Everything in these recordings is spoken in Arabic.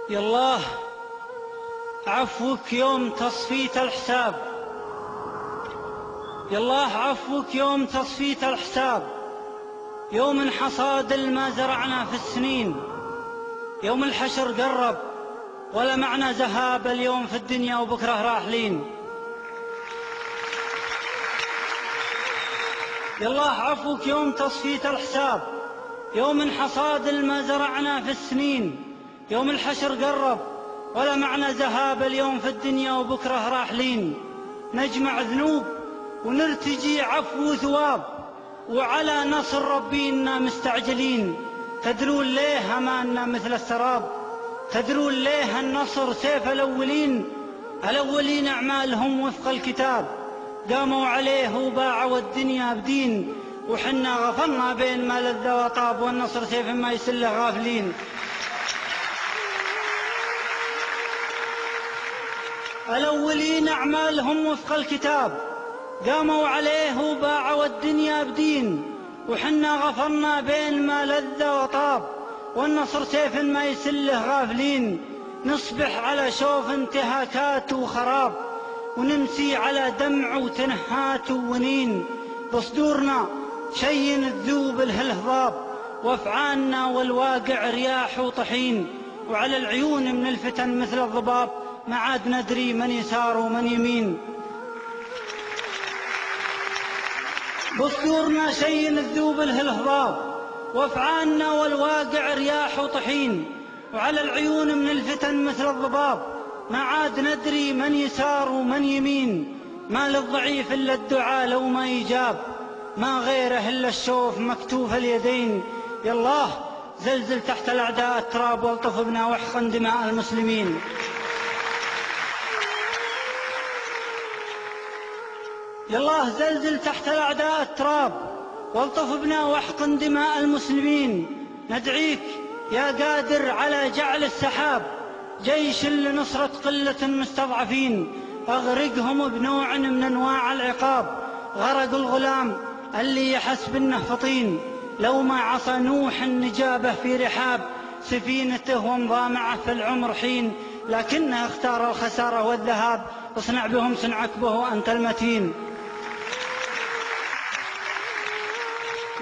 يالله عفوك يوم تصفيت الحساب، يالله عفوك يوم تصفيت الحساب، يوم حصاد ما زرعنا في السنين، يوم الحشر قرب ولا معنى ذهاب اليوم في الدنيا وبكره راحلين. يالله عفوك يوم تصفيت الحساب، يوم حصاد ما زرعنا في السنين، يوم الحشر قرب ولا معنى ذهاب اليوم في الدنيا وبكره راحلين. نجمع ذنوب ونرتجي عفو وثواب، وعلى نصر ربينا مستعجلين. تدرون ليه أماننا مثل السراب، تدرون ليه النصر سيف الأولين. الأولين أعمالهم وفق الكتاب، قاموا عليه وباعوا الدنيا بدين، وحنا غفرنا بين ما لذ وطاب، والنصر سيف ما يسله غافلين. الأولين أعمالهم وفق الكتاب، قاموا عليه وباعوا الدنيا بدين، وحنا غفرنا بين ما لذ وطاب، والنصر سيف ما يسله غافلين. نصبح على شوف انتهاكات وخراب، ونمسي على دمع وتنهات وونين. بصدورنا شين الذوب الهضاب، وافعالنا والواقع رياح وطحين، وعلى العيون من الفتن مثل الضباب، ما عاد ندري من يسار ومن يمين. بصدورنا شين الذوب الهضاب، وافعالنا والواقع رياح وطحين، وعلى العيون من الفتن مثل الضباب، ما عاد ندري من يسار ومن يمين. ما للضعيف إلا الدعاء لو ما يجاب، ما غيره إلا الشوف مكتوف اليدين. يالله زلزل تحت الأعداء التراب، والطف بنا واحقن دماء المسلمين. يالله زلزل تحت الأعداء التراب، والطف بنا واحقن دماء المسلمين. ندعيك يا قادر على جعل السحاب جيش لنصرة قلة المستضعفين، أغرقهم بنوع من أنواع العقاب. غرق الغلام اللي يحس انه فطين، لو ما عصى نوح النجابة في رحاب سفينته، ومضى معه في العمر حين، لكنه اختار الخسارة والذهاب. اصنع بهم صنعك به أنت المتين.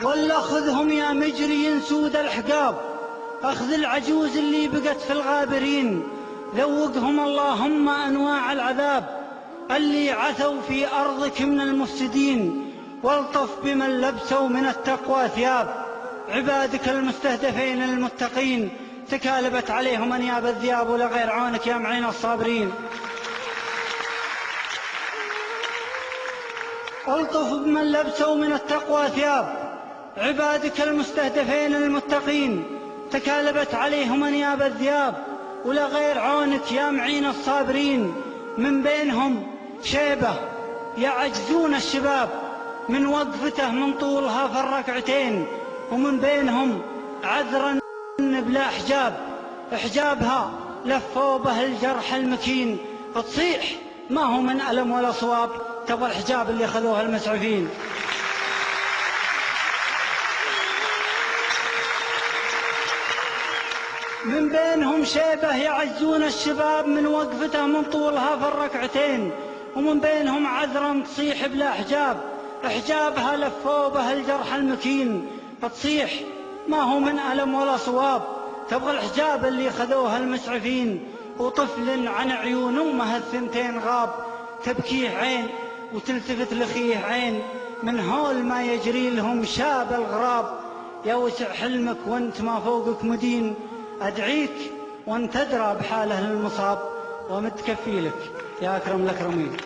ولا خذهم يا مجري سود الحقاب، أخذ العجوز اللي بقت في الغابرين. ذوقهم اللهم أنواع العذاب اللي عثوا في أرضك من المفسدين، والطف بمن لبسوا من التقوى ثياب. عبادك المستهدفين المتقين تكالبت عليهم أنياب الذياب، ولغير عونك يا معين الصابرين. الطف بمن لبسوا من التقوى ثياب، عبادك المستهدفين المتقين تكالبت عليهم أنياب الذياب، ولغير عونك يا معين الصابرين. من بينهم شيبة يعجزون الشباب من وقفته من طولها في الركعتين، ومن بينهم عذرا بلا حجاب، حجابها لفوا به الجرح المكين. تصيح ما هو من ألم ولا صواب، تبغى الحجاب اللي خذوها المسعفين. من بينهم شيبة يعزون الشباب من وقفته من طولها في الركعتين، ومن بينهم عذرا تصيح بلا حجاب، حجابها لفوا به الجرح المكين. فتصيح ما هو من ألم ولا صواب، تبغى الحجاب اللي خذوها المسعفين. وطفل عن عيون أمه الثنتين غاب، تبكيه عين وتلتفت لخيه عين، من هول ما يجري لهم شاب الغراب. يا وسع حلمك وانت ما فوقك مدين، أدعيك وانت تدرى بحاله المصاب، ومتكفي لك يا أكرم الأكرمين.